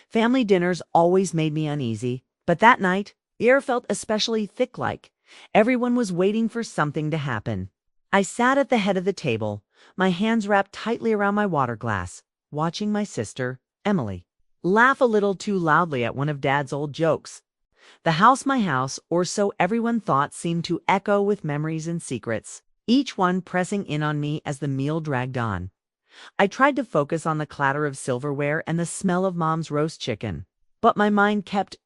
Family dinners always made me uneasy, but that night, the air felt especially thick-like. Everyone was waiting for something to happen. I sat at the head of the table, my hands wrapped tightly around my water glass, watching my sister, Emily, laugh a little too loudly at one of Dad's old jokes. The house, my house, or so everyone thought, seemed to echo with memories and secrets, each one pressing in on me as the meal dragged on. I tried to focus on the clatter of silverware and the smell of Mom's roast chicken, but my mind kept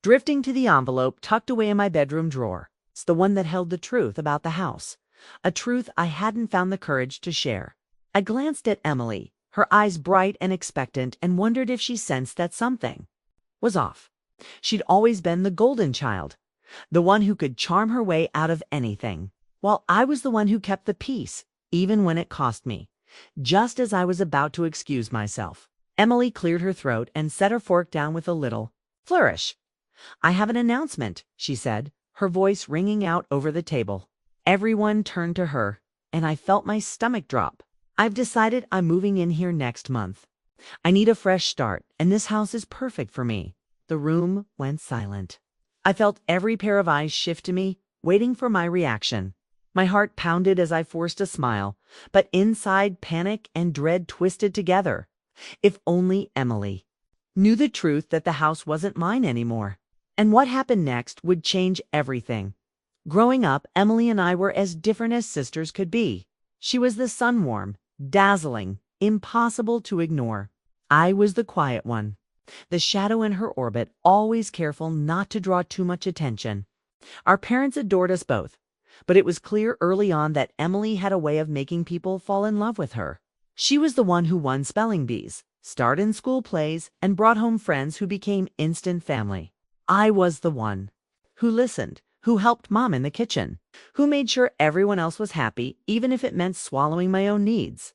drifting to the envelope tucked away in my bedroom drawer. It's the one that held the truth about the house, a truth I hadn't found the courage to share. I glanced at Emily, her eyes bright and expectant, and wondered if she sensed that something was off. She'd always been the golden child, the one who could charm her way out of anything, while I was the one who kept the peace, even when it cost me. Just as I was about to excuse myself, Emily cleared her throat and set her fork down with a little flourish. "I have an announcement," she said, her voice ringing out over the table. Everyone turned to her, and I felt my stomach drop. "I've decided I'm moving in here next month. I need a fresh start, and this house is perfect for me." The room went silent. I felt every pair of eyes shift to me, waiting for my reaction. My heart pounded as I forced a smile, but inside panic and dread twisted together. If only Emily knew the truth that the house wasn't mine anymore. And what happened next would change everything. Growing up, Emily and I were as different as sisters could be. She was the sun-warm, dazzling, impossible to ignore. I was the quiet one, the shadow in her orbit, always careful not to draw too much attention. Our parents adored us both, but it was clear early on that Emily had a way of making people fall in love with her. She was the one who won spelling bees, starred in school plays, and brought home friends who became instant family. I was the one who listened, who helped Mom in the kitchen, who made sure everyone else was happy, even if it meant swallowing my own needs.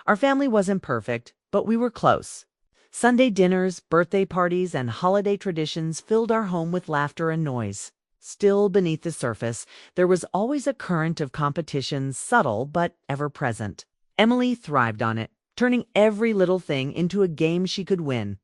Our family wasn't perfect, but we were close. Sunday dinners, birthday parties, and holiday traditions filled our home with laughter and noise. Still beneath the surface, there was always a current of competition, subtle but ever-present. Emily thrived on it, turning every little thing into a game she could win.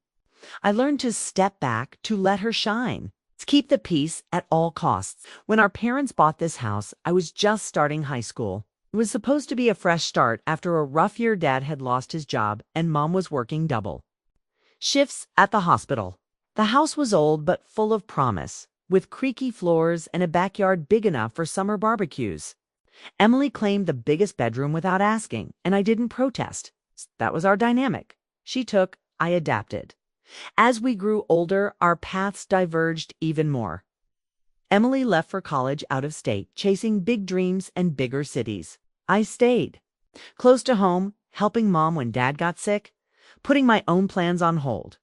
I learned to step back, to let her shine, to keep the peace at all costs. When our parents bought this house, I was just starting high school. It was supposed to be a fresh start after a rough year. Dad had lost his job, and Mom was working double shifts at the hospital. The house was old but full of promise, with creaky floors and a backyard big enough for summer barbecues. Emily claimed the biggest bedroom without asking, and I didn't protest. That was our dynamic. She took, I adapted. As we grew older, our paths diverged even more. Emily left for college out of state, chasing big dreams and bigger cities. I stayed, close to home, helping Mom when Dad got sick, putting my own plans on hold.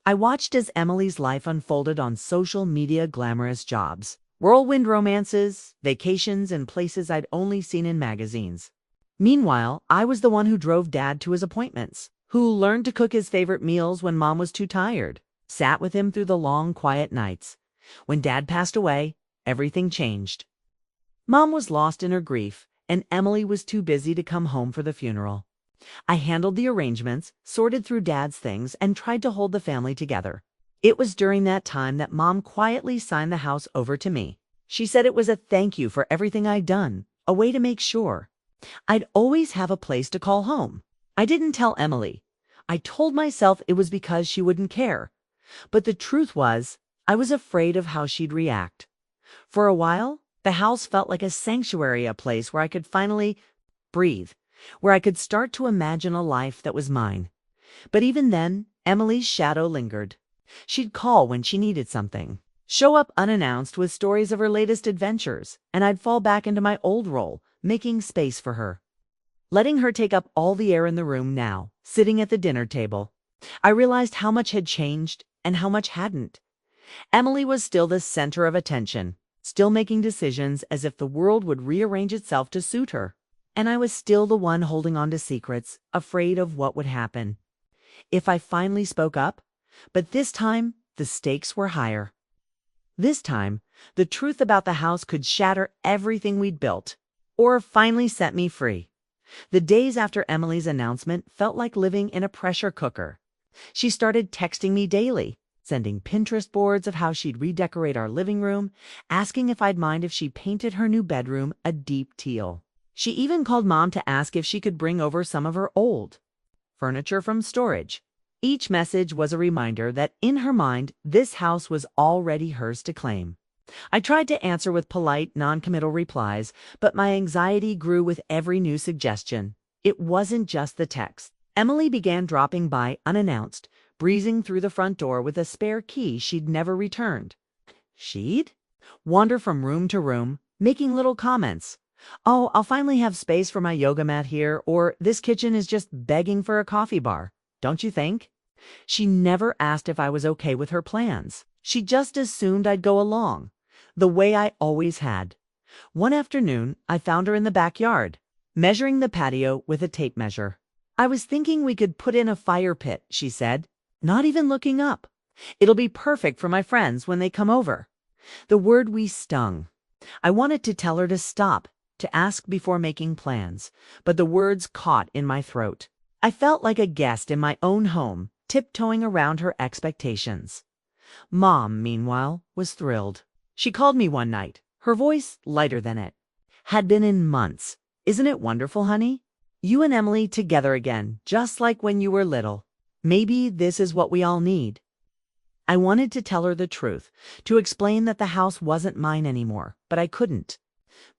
I watched as Emily's life unfolded on social media, glamorous jobs, whirlwind romances, vacations, and places I'd only seen in magazines. Meanwhile, I was the one who drove Dad to his appointments, who learned to cook his favorite meals when Mom was too tired, sat with him through the long, quiet nights. When Dad passed away, everything changed. Mom was lost in her grief, and Emily was too busy to come home for the funeral. I handled the arrangements, sorted through Dad's things, and tried to hold the family together. It was during that time that Mom quietly signed the house over to me. She said it was a thank you for everything I'd done, a way to make sure I'd always have a place to call home. I didn't tell Emily. I told myself it was because she wouldn't care. But the truth was, I was afraid of how she'd react. For a while, the house felt like a sanctuary, a place where I could finally breathe, where I could start to imagine a life that was mine. But even then, Emily's shadow lingered. She'd call when she needed something, show up unannounced with stories of her latest adventures, and I'd fall back into my old role, making space for her, letting her take up all the air in the room. Now, sitting at the dinner table, I realized how much had changed and how much hadn't. Emily was still the center of attention, still making decisions as if the world would rearrange itself to suit her. And I was still the one holding on to secrets, afraid of what would happen if I finally spoke up. But this time, the stakes were higher. This time, the truth about the house could shatter everything we'd built, or finally set me free. The days after Emily's announcement felt like living in a pressure cooker. She started texting me daily, sending Pinterest boards of how she'd redecorate our living room, asking if I'd mind if she painted her new bedroom a deep teal. She even called Mom to ask if she could bring over some of her old furniture from storage. Each message was a reminder that in her mind, this house was already hers to claim. I tried to answer with polite, non-committal replies, but my anxiety grew with every new suggestion. It wasn't just the text. Emily began dropping by unannounced, breezing through the front door with a spare key she'd never returned. She'd wander from room to room, making little comments. "Oh, I'll finally have space for my yoga mat here," or "This kitchen is just begging for a coffee bar, don't you think?" She never asked if I was okay with her plans. She just assumed I'd go along, the way I always had. One afternoon, I found her in the backyard, measuring the patio with a tape measure. "I was thinking we could put in a fire pit," she said, not even looking up. "It'll be perfect for my friends when they come over." The word "we" stung. I wanted to tell her to stop, to ask before making plans, but the words caught in my throat. I felt like a guest in my own home, tiptoeing around her expectations. Mom, meanwhile, was thrilled. She called me one night, her voice lighter than it had been in months. "Isn't it wonderful, honey? You and Emily together again, just like when you were little. Maybe this is what we all need." I wanted to tell her the truth, to explain that the house wasn't mine anymore, but I couldn't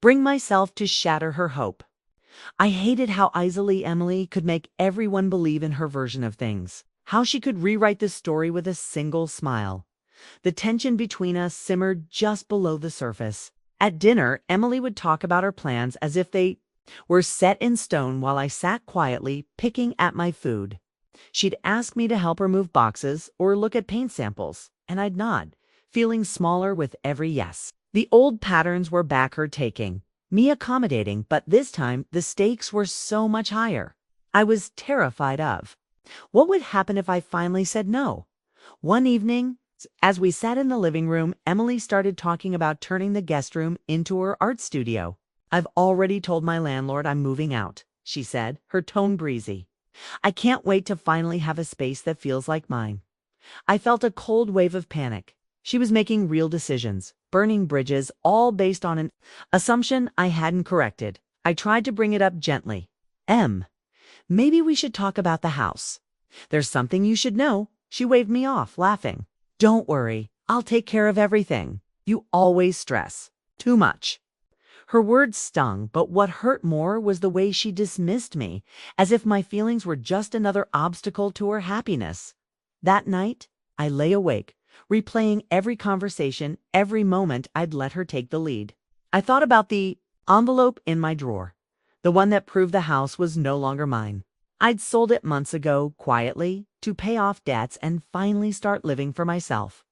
bring myself to shatter her hope. I hated how easily Emily could make everyone believe in her version of things, how she could rewrite the story with a single smile. The tension between us simmered just below the surface. At dinner, Emily would talk about her plans as if they were set in stone while I sat quietly picking at my food. She'd ask me to help her move boxes or look at paint samples, and I'd nod, feeling smaller with every yes. The old patterns were back her taking, me accommodating, but this time the stakes were so much higher. I was terrified of what would happen if I finally said no. One evening, as we sat in the living room, Emily started talking about turning the guest room into her art studio. "I've already told my landlord I'm moving out," she said, her tone breezy. "I can't wait to finally have a space that feels like mine." I felt a cold wave of panic. She was making real decisions, burning bridges, all based on an assumption I hadn't corrected. I tried to bring it up gently. Maybe we should talk about the house. There's something you should know." She waved me off, laughing. "Don't worry, I'll take care of everything. You always stress too much." Her words stung, but what hurt more was the way she dismissed me, as if my feelings were just another obstacle to her happiness. That night, I lay awake, replaying every conversation, every moment I'd let her take the lead. I thought about the envelope in my drawer, the one that proved the house was no longer mine. I'd sold it months ago, quietly, to pay off debts and finally start living for myself.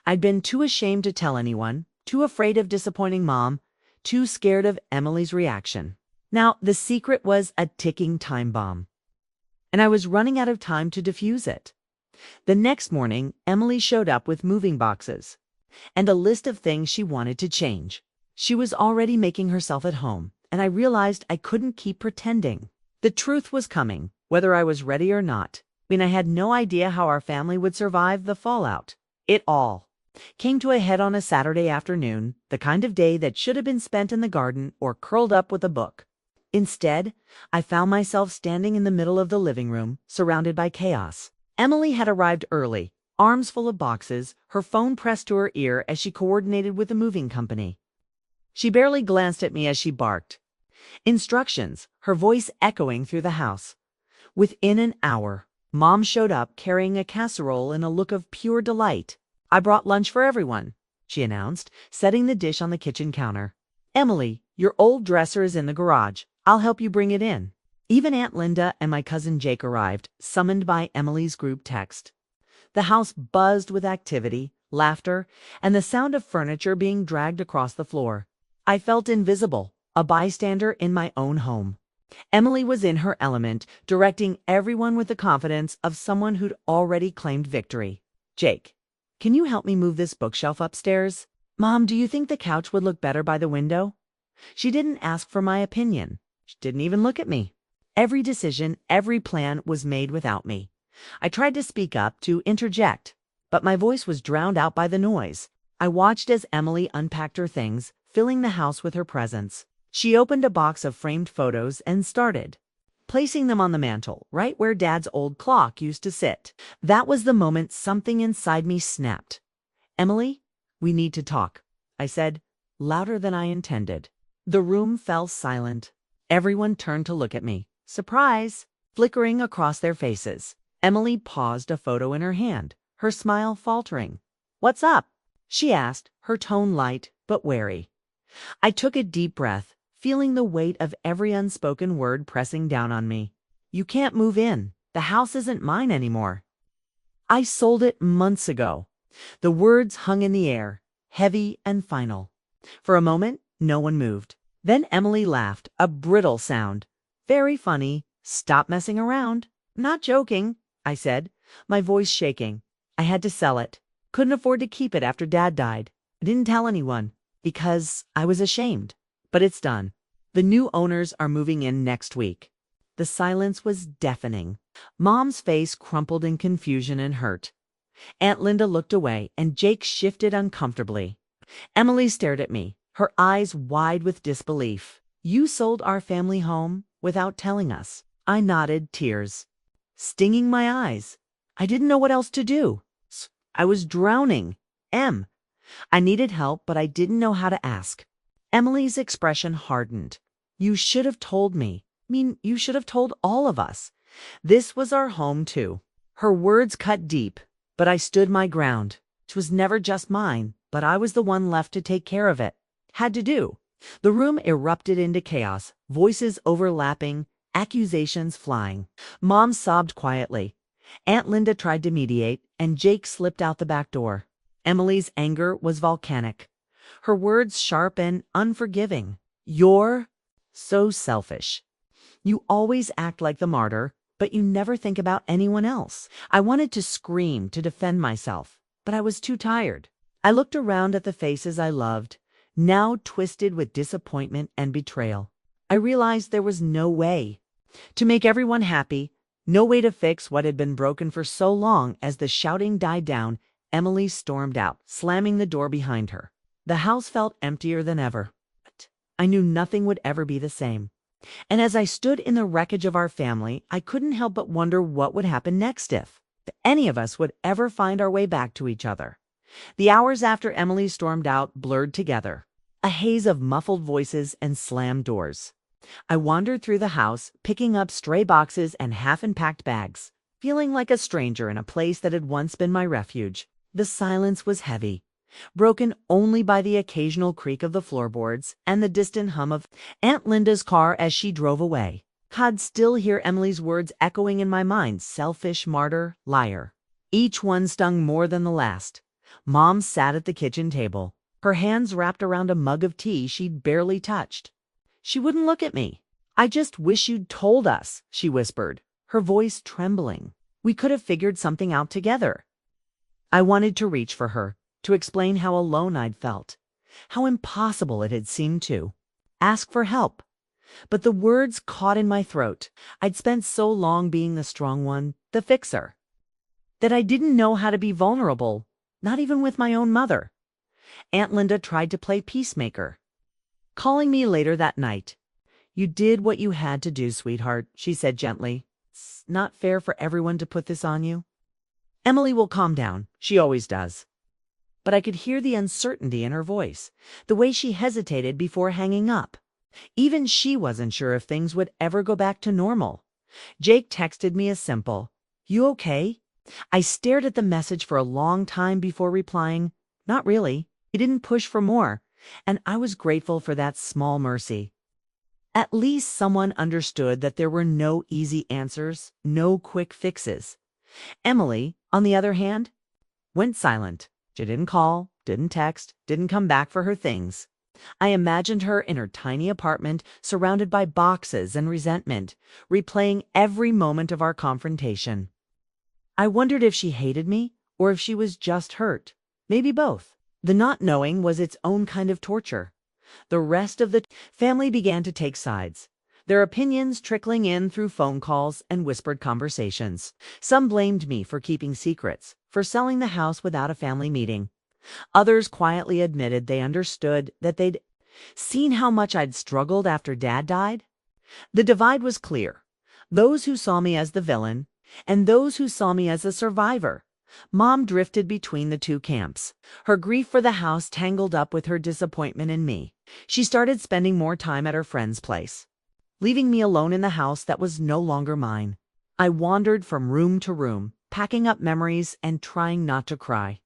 I'd been too ashamed to tell anyone, too afraid of disappointing Mom, too scared of Emily's reaction. Now, the secret was a ticking time bomb, and I was running out of time to defuse it. The next morning, Emily showed up with moving boxes and a list of things she wanted to change. She was already making herself at home, and I realized I couldn't keep pretending. The truth was coming, whether I was ready or not. I had no idea how our family would survive the fallout. It all came to a head on a Saturday afternoon, the kind of day that should have been spent in the garden or curled up with a book. Instead, I found myself standing in the middle of the living room, surrounded by chaos. Emily had arrived early, arms full of boxes, her phone pressed to her ear as she coordinated with the moving company. She barely glanced at me as she barked instructions, her voice echoing through the house. Within an hour, Mom showed up carrying a casserole in a look of pure delight. "I brought lunch for everyone," she announced, setting the dish on the kitchen counter. "Emily, your old dresser is in the garage. I'll help you bring it in." Even Aunt Linda and my cousin Jake arrived, summoned by Emily's group text. The house buzzed with activity, laughter, and the sound of furniture being dragged across the floor. I felt invisible, a bystander in my own home. Emily was in her element, directing everyone with the confidence of someone who'd already claimed victory. "Jake, can you help me move this bookshelf upstairs? Mom, do you think the couch would look better by the window?" She didn't ask for my opinion. She didn't even look at me. Every decision, every plan was made without me. I tried to speak up, to interject, but my voice was drowned out by the noise. I watched as Emily unpacked her things, filling the house with her presence. She opened a box of framed photos and started placing them on the mantel, right where Dad's old clock used to sit. That was the moment something inside me snapped. "Emily, we need to talk," I said, louder than I intended. The room fell silent. Everyone turned to look at me, surprise flickering across their faces. Emily paused, a photo in her hand, her smile faltering. "What's up?" she asked, her tone light but wary. I took a deep breath, feeling the weight of every unspoken word pressing down on me. "You can't move in. The house isn't mine anymore. I sold it months ago." The words hung in the air, heavy and final. For a moment, no one moved. Then Emily laughed, a brittle sound. "Very funny. Stop messing around." "Not joking," I said, my voice shaking. "I had to sell it. Couldn't afford to keep it after Dad died. I didn't tell anyone, because I was ashamed. But it's done. The new owners are moving in next week." The silence was deafening. Mom's face crumpled in confusion and hurt. Aunt Linda looked away, and Jake shifted uncomfortably. Emily stared at me, her eyes wide with disbelief. "You sold our family home without telling us." I nodded, tears stinging my eyes. I didn't know what else to do. I was drowning. I needed help, but I didn't know how to ask. Emily's expression hardened. "You should have told me. I mean, you should have told all of us. This was our home, too." Her words cut deep, but I stood my ground. It was never just mine, but I was the one left to take care of it. Had to do. The room erupted into chaos, voices overlapping, accusations flying. Mom sobbed quietly. Aunt Linda tried to mediate, and Jake slipped out the back door. Emily's anger was volcanic, her words sharp and unforgiving. "You're so selfish. You always act like the martyr, but you never think about anyone else." I wanted to scream, to defend myself, but I was too tired. I looked around at the faces I loved, now twisted with disappointment and betrayal. I realized there was no way to make everyone happy, no way to fix what had been broken for so long. As the shouting died down, Emily stormed out, slamming the door behind her. The house felt emptier than ever. But I knew nothing would ever be the same. And as I stood in the wreckage of our family, I couldn't help but wonder what would happen next, if any of us would ever find our way back to each other. The hours after Emily stormed out blurred together, a haze of muffled voices and slammed doors. I wandered through the house, picking up stray boxes and half-unpacked bags, feeling like a stranger in a place that had once been my refuge. The silence was heavy, broken only by the occasional creak of the floorboards and the distant hum of Aunt Linda's car as she drove away. I'd still hear Emily's words echoing in my mind: selfish, martyr, liar. Each one stung more than the last. Mom sat at the kitchen table, her hands wrapped around a mug of tea she'd barely touched. She wouldn't look at me. "I just wish you'd told us," she whispered, her voice trembling. "We could have figured something out together." I wanted to reach for her, to explain how alone I'd felt, how impossible it had seemed to ask for help. But the words caught in my throat. I'd spent so long being the strong one, the fixer, that I didn't know how to be vulnerable, not even with my own mother. Aunt Linda tried to play peacemaker, calling me later that night. "You did what you had to do, sweetheart," she said gently. "It's not fair for everyone to put this on you. Emily will calm down. She always does." But I could hear the uncertainty in her voice, the way she hesitated before hanging up. Even she wasn't sure if things would ever go back to normal. Jake texted me a simple, "You okay?" I stared at the message for a long time before replying, "Not really." He didn't push for more, and I was grateful for that small mercy. At least someone understood that there were no easy answers, no quick fixes. Emily, on the other hand, went silent. She didn't call, didn't text, didn't come back for her things. I imagined her in her tiny apartment, surrounded by boxes and resentment, replaying every moment of our confrontation. I wondered if she hated me, or if she was just hurt. Maybe both. The not knowing was its own kind of torture. The rest of the family began to take sides. their opinions trickling in through phone calls and whispered conversations. Some blamed me for keeping secrets, for selling the house without a family meeting. Others quietly admitted they understood that they'd seen how much I'd struggled after Dad died. The divide was clear. Those who saw me as the villain, and those who saw me as a survivor. Mom drifted between the two camps, her grief for the house tangled up with her disappointment in me. She started spending more time at her friend's place, leaving me alone in the house that was no longer mine. I wandered from room to room, packing up memories and trying not to cry.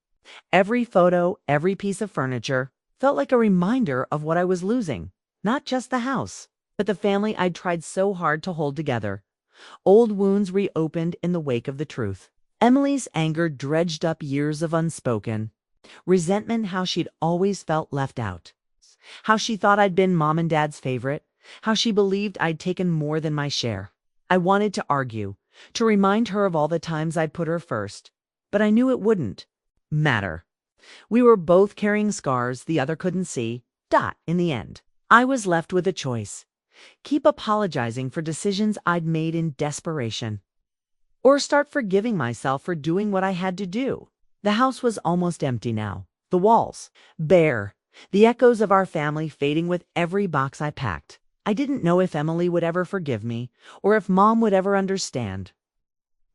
Every photo, every piece of furniture felt like a reminder of what I was losing. Not just the house, but the family I'd tried so hard to hold together. Old wounds reopened in the wake of the truth. Emily's anger dredged up years of unspoken resentment, how she'd always felt left out, how she thought I'd been Mom and Dad's favorite, how she believed I'd taken more than my share. I wanted to argue, to remind her of all the times I'd put her first, but I knew it wouldn't matter. We were both carrying scars the other couldn't see. In the end, I was left with a choice. Keep apologizing for decisions I'd made in desperation, or start forgiving myself for doing what I had to do. The house was almost empty now, the walls bare, the echoes of our family fading with every box I packed. I didn't know if Emily would ever forgive me, or if Mom would ever understand.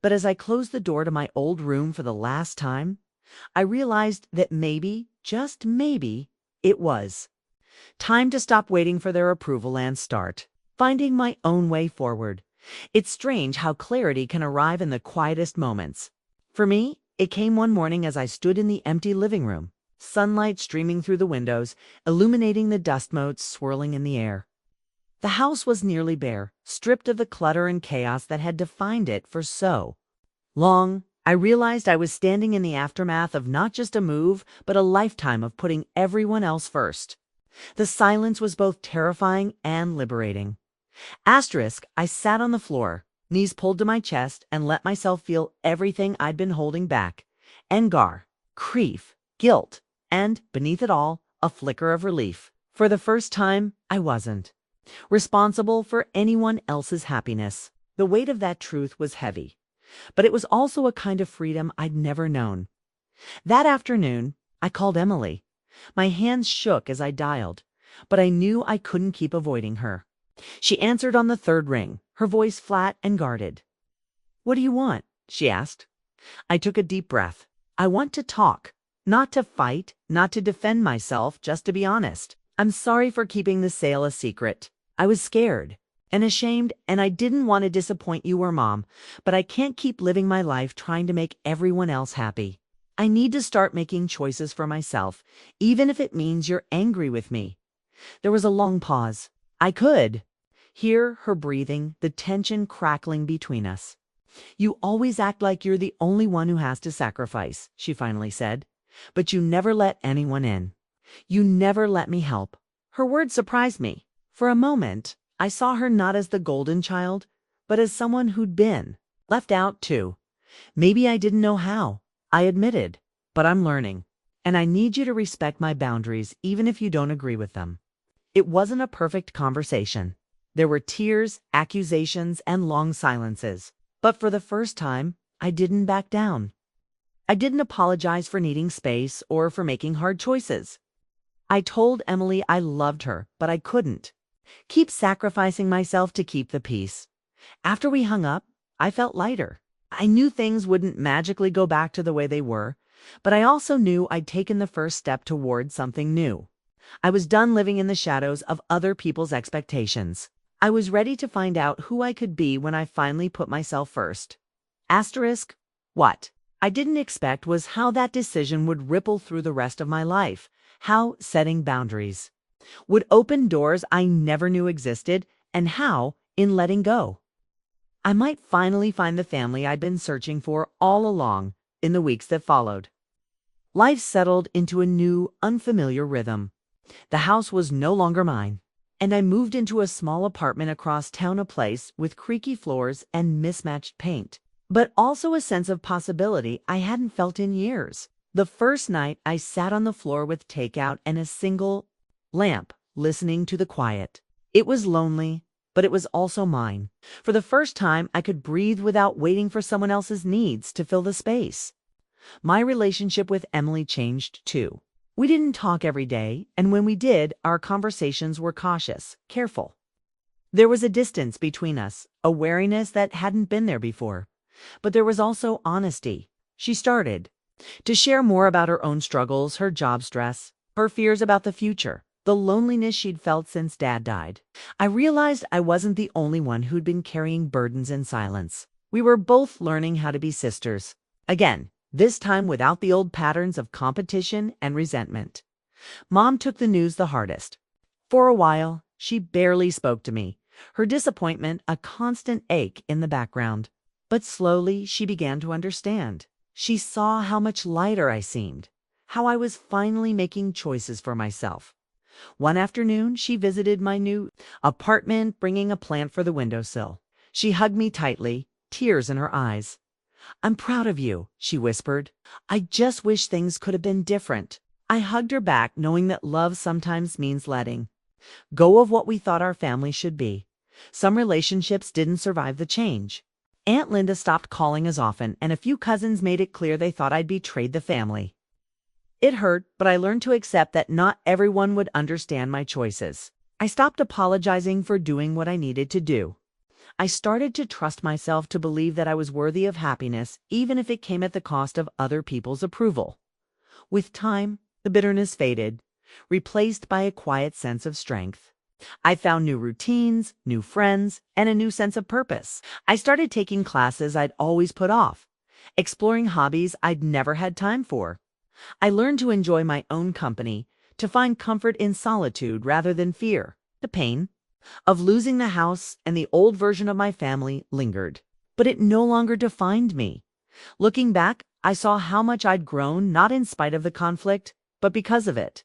But as I closed the door to my old room for the last time, I realized that maybe, just maybe, it was time to stop waiting for their approval and start finding my own way forward. It's strange how clarity can arrive in the quietest moments. For me, it came one morning as I stood in the empty living room, sunlight streaming through the windows, illuminating the dust motes swirling in the air. The house was nearly bare, stripped of the clutter and chaos that had defined it for so long. I realized I was standing in the aftermath of not just a move, but a lifetime of putting everyone else first. The silence was both terrifying and liberating. I sat on the floor, knees pulled to my chest, and let myself feel everything I'd been holding back. Anger, grief, guilt, and, beneath it all, a flicker of relief. For the first time, I wasn't responsible for anyone else's happiness. The weight of that truth was heavy, but it was also a kind of freedom I'd never known. That afternoon, I called Emily. My hands shook as I dialed, but I knew I couldn't keep avoiding her. She answered on the third ring, her voice flat and guarded. "What do you want?" she asked. I took a deep breath. "I want to talk, not to fight, not to defend myself, just to be honest. I'm sorry for keeping the sale a secret. I was scared and ashamed, and I didn't want to disappoint you or Mom, but I can't keep living my life trying to make everyone else happy. I need to start making choices for myself, even if it means you're angry with me." There was a long pause. I could hear her breathing, the tension crackling between us. "You always act like you're the only one who has to sacrifice," she finally said. "But you never let anyone in. You never let me help." Her words surprised me. For a moment, I saw her not as the golden child, but as someone who'd been left out too. "Maybe I didn't know how," I admitted, "but I'm learning. And I need you to respect my boundaries even if you don't agree with them." It wasn't a perfect conversation. There were tears, accusations, and long silences. But for the first time, I didn't back down. I didn't apologize for needing space or for making hard choices. I told Emily I loved her, but I couldn't keep sacrificing myself to keep the peace. After we hung up, I felt lighter. I knew things wouldn't magically go back to the way they were, but I also knew I'd taken the first step toward something new. I was done living in the shadows of other people's expectations. I was ready to find out who I could be when I finally put myself first. What I didn't expect was how that decision would ripple through the rest of my life, how setting boundaries would open doors I never knew existed, and how, in letting go, I might finally find the family I'd been searching for all along. In the weeks that followed, life settled into a new, unfamiliar rhythm. The house was no longer mine, and I moved into a small apartment across town, a place with creaky floors and mismatched paint, but also a sense of possibility I hadn't felt in years. The first night, I sat on the floor with takeout and a single lamp, listening to the quiet. It was lonely, but it was also mine. For the first time, I could breathe without waiting for someone else's needs to fill the space. My relationship with Emily changed too. We didn't talk every day, and when we did, our conversations were cautious, careful. There was a distance between us, a wariness that hadn't been there before. But there was also honesty. She started to share more about her own struggles, her job stress, her fears about the future, the loneliness she'd felt since Dad died. I realized I wasn't the only one who'd been carrying burdens in silence. We were both learning how to be sisters. Again, this time without the old patterns of competition and resentment. Mom took the news the hardest. For a while, she barely spoke to me, her disappointment a constant ache in the background. But slowly, she began to understand. She saw how much lighter I seemed, how I was finally making choices for myself. One afternoon, she visited my new apartment, bringing a plant for the windowsill. She hugged me tightly, tears in her eyes. "I'm proud of you," she whispered. "I just wish things could have been different." I hugged her back, knowing that love sometimes means letting go of what we thought our family should be. Some relationships didn't survive the change. Aunt Linda stopped calling as often, and a few cousins made it clear they thought I'd betrayed the family. It hurt, but I learned to accept that not everyone would understand my choices. I stopped apologizing for doing what I needed to do. I started to trust myself, to believe that I was worthy of happiness, even if it came at the cost of other people's approval. With time, the bitterness faded, replaced by a quiet sense of strength. I found new routines, new friends, and a new sense of purpose. I started taking classes I'd always put off, exploring hobbies I'd never had time for. I learned to enjoy my own company, to find comfort in solitude rather than fear. The pain of losing the house and the old version of my family lingered, but it no longer defined me. Looking back, I saw how much I'd grown, not in spite of the conflict, but because of it.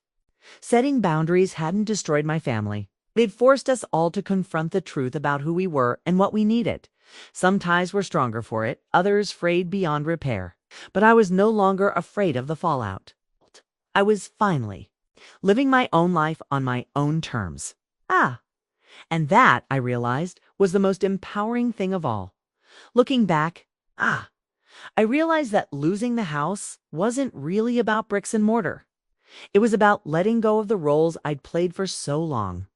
Setting boundaries hadn't destroyed my family. They'd forced us all to confront the truth about who we were and what we needed. Some ties were stronger for it, others frayed beyond repair. But I was no longer afraid of the fallout. I was finally living my own life on my own terms. And that, I realized, was the most empowering thing of all. Looking back, I realized that losing the house wasn't really about bricks and mortar. It was about letting go of the roles I'd played for so long.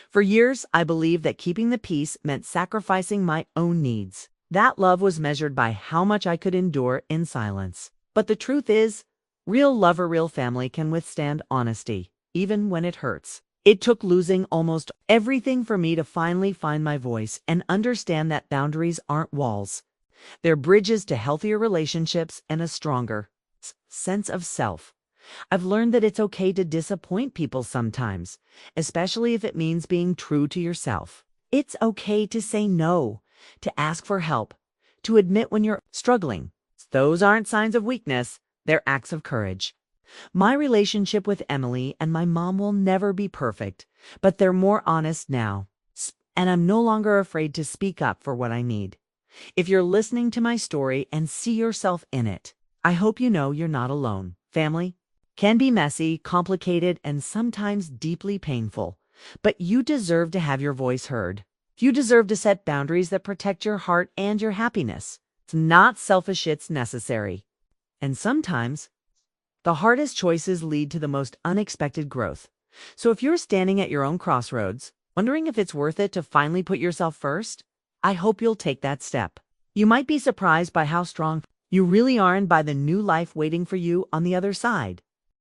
For years, I believed that keeping the peace meant sacrificing my own needs. That love was measured by how much I could endure in silence. But the truth is, real love or real family can withstand honesty, even when it hurts. It took losing almost everything for me to finally find my voice and understand that boundaries aren't walls. They're bridges to healthier relationships and a stronger sense of self. I've learned that it's okay to disappoint people sometimes, especially if it means being true to yourself. It's okay to say no, to ask for help, to admit when you're struggling. Those aren't signs of weakness, they're acts of courage. My relationship with Emily and my mom will never be perfect, but they're more honest now. And I'm no longer afraid to speak up for what I need. If you're listening to my story and see yourself in it, I hope you know you're not alone. Family can be messy, complicated, and sometimes deeply painful, but you deserve to have your voice heard. You deserve to set boundaries that protect your heart and your happiness. It's not selfish, it's necessary. And sometimes, the hardest choices lead to the most unexpected growth. So if you're standing at your own crossroads, wondering if it's worth it to finally put yourself first, I hope you'll take that step. You might be surprised by how strong you really are and by the new life waiting for you on the other side.